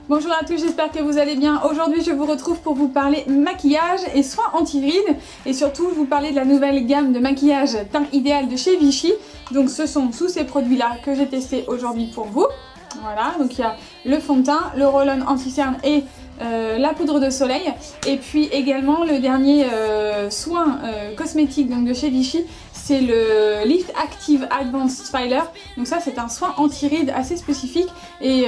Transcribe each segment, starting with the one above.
Bonjour à tous, j'espère que vous allez bien. Aujourd'hui, je vous retrouve pour vous parler maquillage et soins anti-rides et surtout vous parler de la nouvelle gamme de maquillage teint idéal de chez Vichy. Donc ce sont tous ces produits-là que j'ai testés aujourd'hui pour vous. Voilà, donc il y a le fond de teint, le roll-on anti-cerne et la poudre de soleil, et puis également le dernier soin cosmétique donc de chez Vichy, c'est le Lift Active Advanced Styler. Donc ça c'est un soin anti-rides assez spécifique et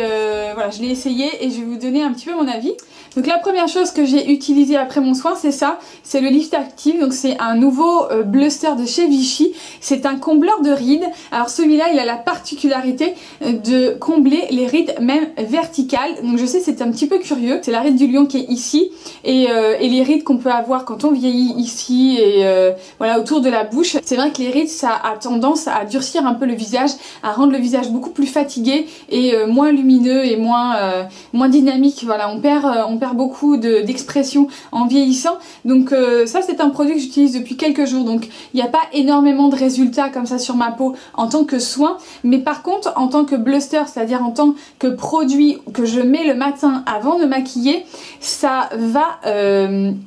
voilà, je l'ai essayé et je vais vous donner un petit peu mon avis. Donc la première chose que j'ai utilisée après mon soin, c'est ça, c'est le Lift Active. Donc c'est un nouveau bluster de chez Vichy, c'est un combleur de rides. Alors celui-là il a la particularité de combler les rides même verticales. Donc je sais, c'est un petit peu curieux, c'est la ride du lion qui est ici et les rides qu'on peut avoir quand on vieillit ici et voilà, autour de la bouche. C'est vrai que les rides ça a tendance à durcir un peu le visage, à rendre le visage beaucoup plus fatigué et moins lumineux et moins dynamique. Voilà, on perd beaucoup d'expression en vieillissant. Donc ça c'est un produit que j'utilise depuis quelques jours, donc il n'y a pas énormément de résultats comme ça sur ma peau en tant que soin, mais par contre en tant que bluster, c'est-à-dire en tant que produit que je mets le matin avant de maquiller, ça va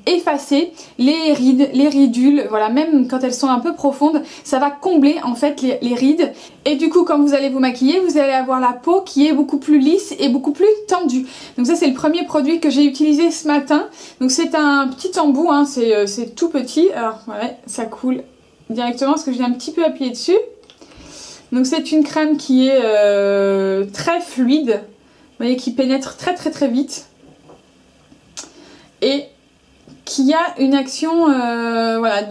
effacer les rides, les ridules, voilà, même quand elles sont un peu profondes, ça va combler en fait les rides. Et du coup quand vous allez vous maquiller, vous allez avoir la peau qui est beaucoup plus lisse et beaucoup plus tendue. Donc ça c'est le premier produit que j'ai utilisé ce matin. Donc c'est un petit embout, hein, c'est tout petit. Alors ouais, ça coule directement parce que je viens un petit peu appuyer dessus. Donc c'est une crème qui est très fluide, vous voyez, qui pénètre très vite et qui a une action, voilà,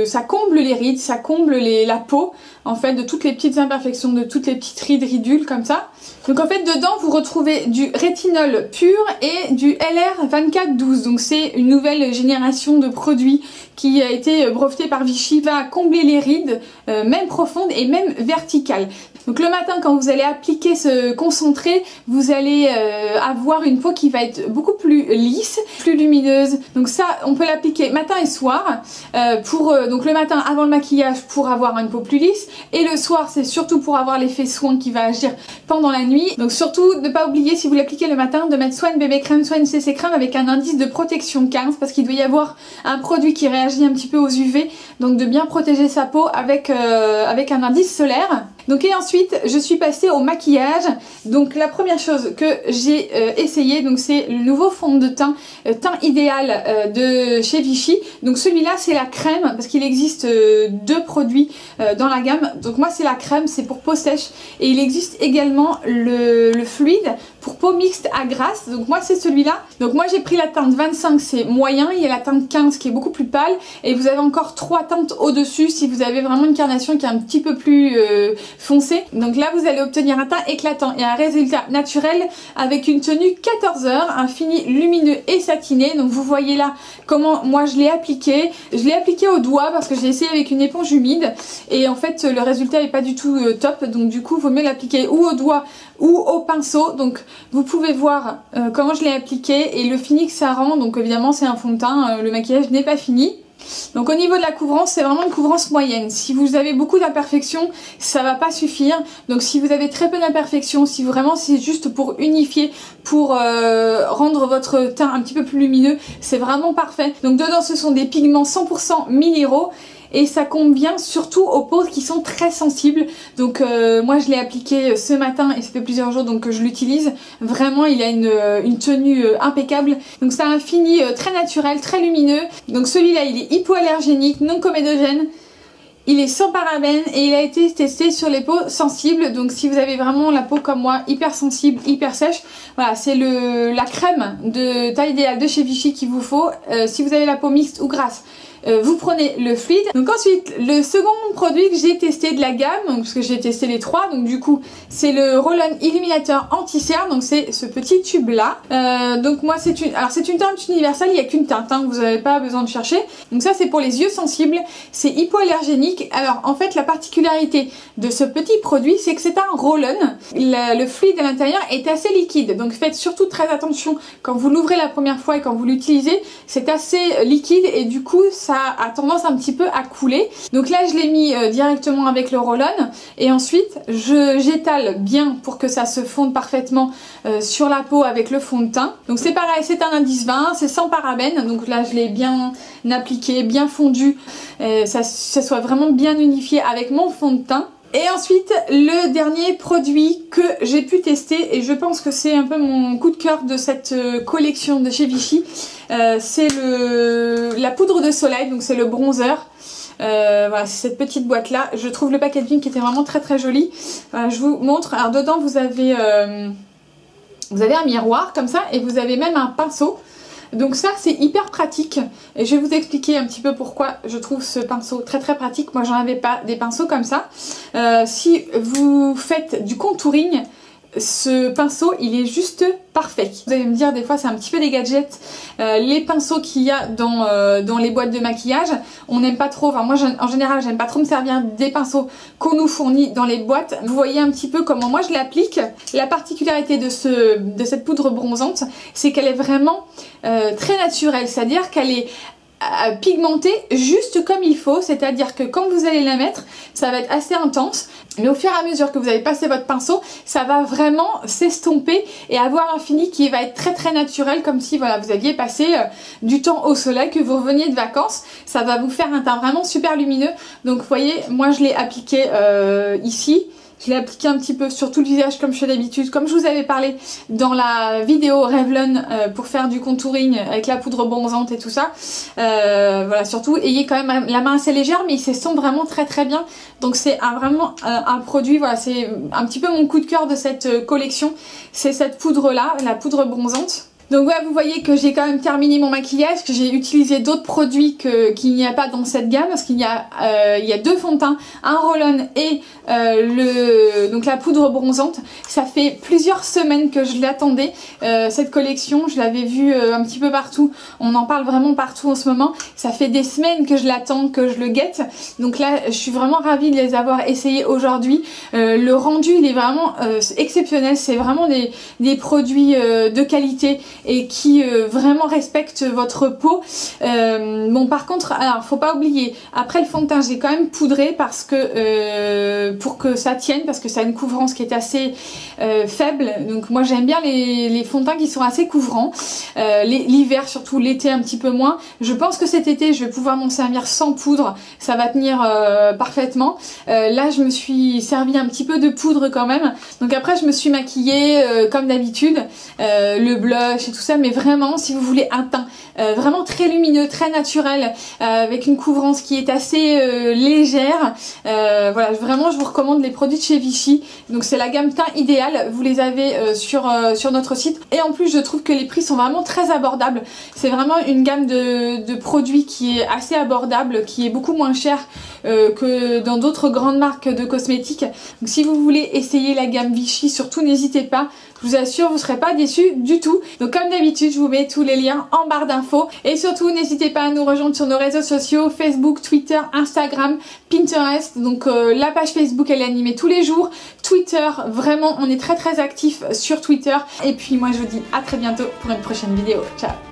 ça comble les rides, ça comble la peau en fait de toutes les petites imperfections, de toutes les petites rides, ridules comme ça. Donc en fait dedans vous retrouvez du rétinol pur et du LR2412. Donc c'est une nouvelle génération de produits qui a été breveté par Vichy, va combler les rides même profondes et même verticales. Donc le matin quand vous allez appliquer ce concentré, vous allez avoir une peau qui va être beaucoup plus lisse, plus lumineuse. Donc ça on peut l'appliquer matin et soir, donc le matin avant le maquillage pour avoir une peau plus lisse, et le soir c'est surtout pour avoir l'effet soin qui va agir pendant la nuit. Donc surtout ne pas oublier, si vous l'appliquez le matin, de mettre soit une bébé crème soit une CC crème avec un indice de protection 15, parce qu'il doit y avoir un produit qui réagit un petit peu aux UV, donc de bien protéger sa peau avec un indice solaire. Donc et ensuite je suis passée au maquillage. Donc la première chose que j'ai essayé, donc c'est le nouveau fond de teint teint idéal de chez Vichy. Donc celui-là c'est la crème, parce qu'il existe deux produits dans la gamme. Donc moi c'est la crème, c'est pour peau sèche, et il existe également le fluide pour peau mixte à grasse. Donc moi c'est celui-là. Donc moi j'ai pris la teinte 25, c'est moyen, il y a la teinte 15 qui est beaucoup plus pâle, et vous avez encore 3 teintes au dessus si vous avez vraiment une carnation qui est un petit peu plus foncé. Donc là vous allez obtenir un teint éclatant et un résultat naturel avec une tenue 14 heures, un fini lumineux et satiné. Donc vous voyez là comment moi je l'ai appliqué. Je l'ai appliqué au doigt parce que j'ai essayé avec une éponge humide et en fait le résultat est pas du tout top. Donc du coup il vaut mieux l'appliquer ou au doigt ou au pinceau. Donc vous pouvez voir comment je l'ai appliqué et le fini que ça rend. Donc évidemment c'est un fond de teint, le maquillage n'est pas fini. Donc au niveau de la couvrance, c'est vraiment une couvrance moyenne. Si vous avez beaucoup d'imperfections, ça va pas suffire. Donc si vous avez très peu d'imperfections, si vraiment c'est juste pour unifier, pour rendre votre teint un petit peu plus lumineux, c'est vraiment parfait. Donc dedans ce sont des pigments 100% minéraux. Et ça convient surtout aux peaux qui sont très sensibles. Donc moi je l'ai appliqué ce matin et ça fait plusieurs jours donc que je l'utilise. Vraiment il a une tenue impeccable. Donc ça a un fini très naturel, très lumineux. Donc celui-là il est hypoallergénique, non comédogène. Il est sans parabènes et il a été testé sur les peaux sensibles. Donc si vous avez vraiment la peau comme moi, hyper sensible, hyper sèche, voilà, c'est la crème de taille idéale de chez Vichy qu'il vous faut. Si vous avez la peau mixte ou grasse, vous prenez le fluide. Donc ensuite le second produit que j'ai testé de la gamme, donc, parce que j'ai testé les trois, donc du coup c'est le Roll-On Illuminateur Anti-Cerne. Donc c'est ce petit tube là. Donc moi c'est une teinte universelle, il n'y a qu'une teinte, hein, vous n'avez pas besoin de chercher. Donc ça c'est pour les yeux sensibles, c'est hypoallergénique. Alors en fait la particularité de ce petit produit c'est que c'est un roll-on. Le fluide à l'intérieur est assez liquide, donc faites surtout très attention quand vous l'ouvrez la première fois et quand vous l'utilisez, c'est assez liquide et du coup ça ça a tendance un petit peu à couler. Donc là je l'ai mis directement avec le roll-on et ensuite j'étale bien pour que ça se fonde parfaitement sur la peau avec le fond de teint. Donc c'est pareil, c'est un indice 20, c'est sans parabènes, donc là je l'ai bien appliqué, bien fondu, ça soit vraiment bien unifié avec mon fond de teint. Et ensuite, le dernier produit que j'ai pu tester, et je pense que c'est un peu mon coup de cœur de cette collection de chez Vichy, c'est la poudre de soleil, donc c'est le bronzer. Voilà, c'est cette petite boîte là. Je trouve le packaging qui était vraiment très très joli. Voilà, je vous montre. Alors dedans vous avez un miroir comme ça et vous avez même un pinceau. Donc ça c'est hyper pratique et je vais vous expliquer un petit peu pourquoi je trouve ce pinceau très très pratique. Moi j'en avais pas des pinceaux comme ça. Si vous faites du contouring, ce pinceau il est juste parfait. Vous allez me dire des fois c'est un petit peu des gadgets, les pinceaux qu'il y a dans les boîtes de maquillage on n'aime pas trop, enfin moi en général j'aime pas trop me servir des pinceaux qu'on nous fournit dans les boîtes. Vous voyez un petit peu comment moi je l'applique. La particularité de cette poudre bronzante c'est qu'elle est vraiment très naturelle, c'est à dire qu'elle est pigmentée juste comme il faut, c'est-à-dire que quand vous allez la mettre ça va être assez intense mais au fur et à mesure que vous allez passer votre pinceau ça va vraiment s'estomper et avoir un fini qui va être très très naturel, comme si voilà vous aviez passé du temps au soleil, que vous reveniez de vacances. Ça va vous faire un teint vraiment super lumineux. Donc vous voyez moi je l'ai appliqué ici. Je l'ai appliqué un petit peu sur tout le visage comme je fais d'habitude, comme je vous avais parlé dans la vidéo Revlon pour faire du contouring avec la poudre bronzante et tout ça. Voilà, surtout ayez quand même la main assez légère mais il s'estompe vraiment très très bien. Donc c'est vraiment un produit, voilà, c'est un petit peu mon coup de cœur de cette collection. C'est cette poudre là, la poudre bronzante. Donc ouais, vous voyez que j'ai quand même terminé mon maquillage, que j'ai utilisé d'autres produits qu'il n'y a pas dans cette gamme, parce qu'il y a deux fonds de teint, un roll-on et donc la poudre bronzante. Ça fait plusieurs semaines que je l'attendais, cette collection, je l'avais vue un petit peu partout, on en parle vraiment partout en ce moment. Ça fait des semaines que je l'attends, que je le guette, donc là je suis vraiment ravie de les avoir essayés aujourd'hui. Le rendu il est vraiment exceptionnel, c'est vraiment des produits de qualité et qui vraiment respectent votre peau. Bon par contre, alors faut pas oublier, après le fond de teint j'ai quand même poudré parce que pour que ça tienne, parce que ça a une couvrance qui est assez faible. Donc moi j'aime bien les fonds de teint qui sont assez couvrants, l'hiver surtout, l'été un petit peu moins. Je pense que cet été je vais pouvoir m'en servir sans poudre, ça va tenir parfaitement. Là je me suis servi un petit peu de poudre quand même. Donc après je me suis maquillée comme d'habitude, le blush et tout ça, mais vraiment si vous voulez un teint vraiment très lumineux, très naturel, avec une couvrance qui est assez légère, voilà, vraiment je vous recommande les produits de chez Vichy. Donc c'est la gamme teint idéale, vous les avez sur notre site, et en plus je trouve que les prix sont vraiment très abordables. C'est vraiment une gamme de produits qui est assez abordable, qui est beaucoup moins cher que dans d'autres grandes marques de cosmétiques. Donc si vous voulez essayer la gamme Vichy, surtout n'hésitez pas, je vous assure vous ne serez pas déçus du tout. Donc comme d'habitude je vous mets tous les liens en barre d'infos, et surtout n'hésitez pas à nous rejoindre sur nos réseaux sociaux, Facebook, Twitter, Instagram, Pinterest. Donc la page Facebook elle est animée tous les jours, Twitter vraiment on est très très actifs sur Twitter, et puis moi je vous dis à très bientôt pour une prochaine vidéo. Ciao.